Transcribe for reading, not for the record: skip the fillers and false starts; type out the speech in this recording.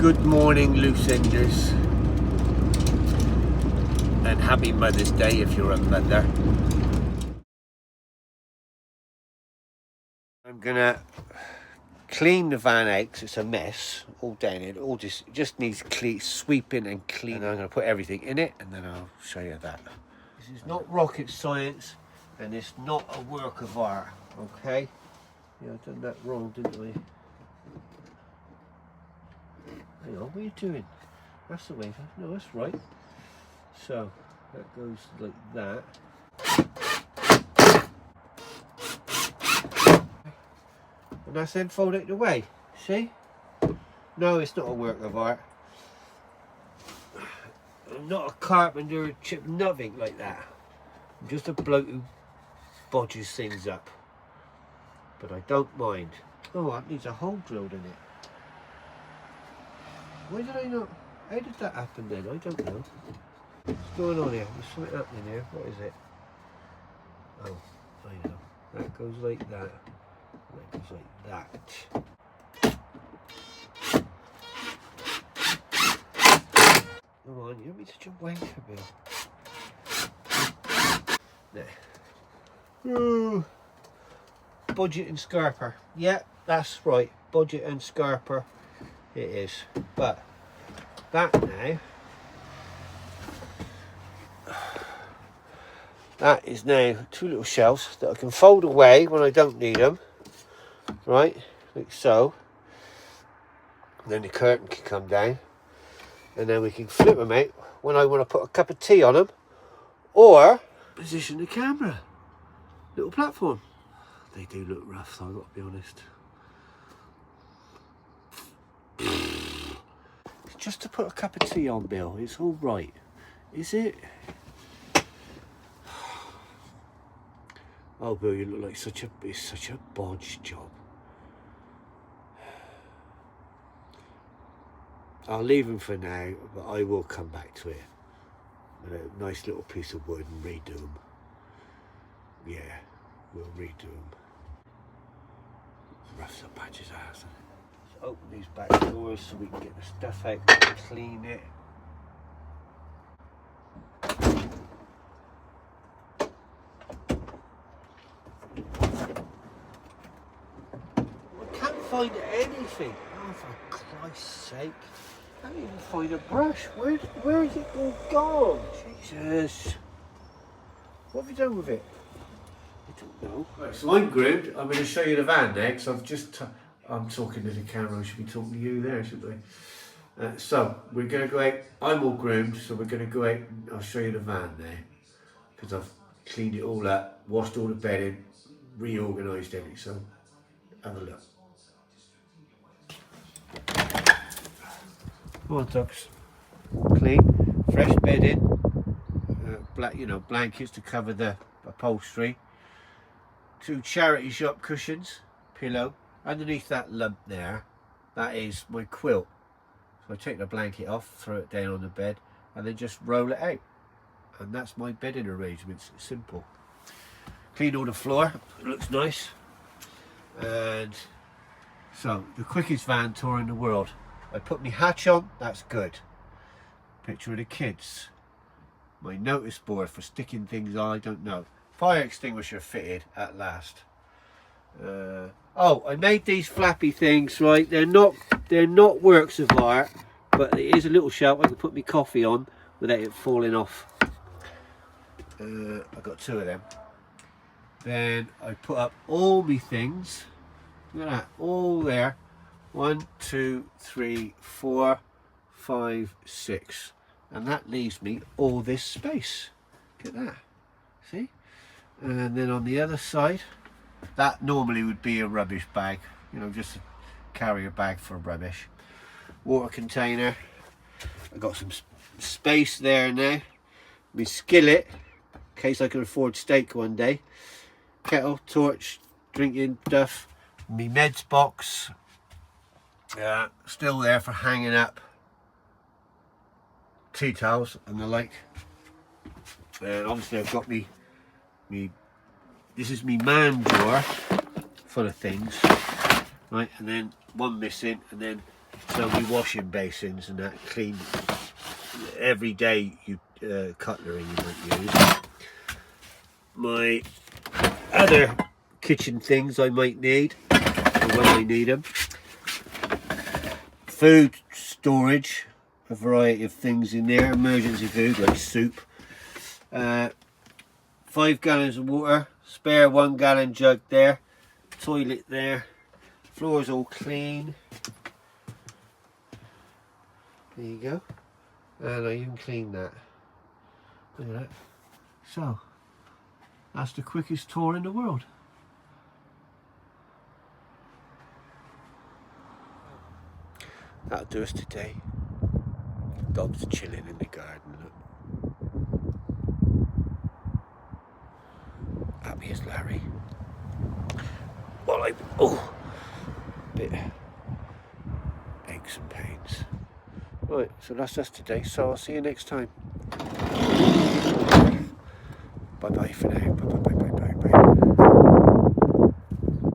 Good morning, loose enders, and happy Mother's Day if you're a mother. I'm gonna clean the van out 'cause it's a mess all down here. It all just needs sweeping and cleaning. And I'm gonna put everything in it, and then I'll show you that. This is not rocket science, and it's not a work of art. Okay? Yeah, I done that wrong, didn't I? Hang on, what are you doing? That's the way. No, that's right. So that goes like that. And that's then fold it away. See? No, it's not a work of art. I'm not a carpenter, chip, nothing like that. I'm just a bloke who bodges things up. But I don't mind. Oh, that needs a hole drilled in it. Why did I not? How did that happen then? I don't know. What's going on here? There's something happening here. What is it? Oh, I know. That goes like that. That goes like that. Come on, you don't be such a wanker, Bill. There. Ooh. Bodge and Scarper. Yeah, that's right. Bodge and Scarper. It is. But that now, that is now two little shelves that I can fold away when I don't need them. Right, like so. And then the curtain can come down, and then we can flip them out when I want to put a cup of tea on them, or position the camera. Little platform. They do look rough, though, I've got to be honest. It's just to put a cup of tea on, Bill. It's all right, is it? Oh, Bill, you look like it's such a bodge job. I'll leave them for now, but I will come back to it with a nice little piece of wood and redo them. Yeah, we'll redo them. Rough some patches out. Let's open these back doors so we can get the stuff out and clean it. I can't find anything. Oh, for Christ's sake. I can't even find a brush. Where is it all gone? Jesus. What have you done with it? I don't know. Right, so I'm groomed. I'm going to show you the van next. I'm talking to the camera. I should be talking to you there, shouldn't I? So we're going to go out. I'm all groomed, so we're going to go out and I'll show you the van there. Because I've cleaned it all up, washed all the bedding, reorganised everything. So have a look. Come on, ducks. Clean, fresh bedding, blankets to cover the upholstery. 2 charity shop cushions, pillow. Underneath that lump there, that is my quilt. So I take the blanket off, throw it down on the bed, and then just roll it out. And that's my bedding arrangements. It's simple. Clean all the floor. It looks nice. And so the quickest van tour in the world. I put my hatch on, that's good. Picture of the kids. My notice board for sticking things on, I don't know. Fire extinguisher fitted at last. Oh, I made these flappy things, right? They're not works of art, but it is a little shelf I can put my coffee on without it falling off. I've got 2 of them. Then I put up all my things. Look at that, all there. 1, 2, 3, 4, 5, 6, and that leaves me all this space. Look at that. See? And then on the other side, that normally would be a rubbish bag, just a carrier bag for rubbish. Water container. I've got some space there now. My skillet, in case I can afford steak one day. Kettle, torch, drinking stuff. My meds box. Still there for hanging up tea towels and the like. And obviously I've got me this is me man drawer full of things, right? And then one missing, and then So we washing basins and that, clean every day. You cutlery you might use. My other kitchen things I might need, or when I need them. Food storage, a variety of things in there. Emergency food like soup. 5 gallons of water. Spare 1 gallon jug there. Toilet there. Floor's all clean. There you go. And I even cleaned that. Look at that. So, that's the quickest tour in the world. That'll do us today. Dogs are chilling in the garden. Look. Happy as Larry. Well, bit aches and pains. Right, so that's us today. So I'll see you next time.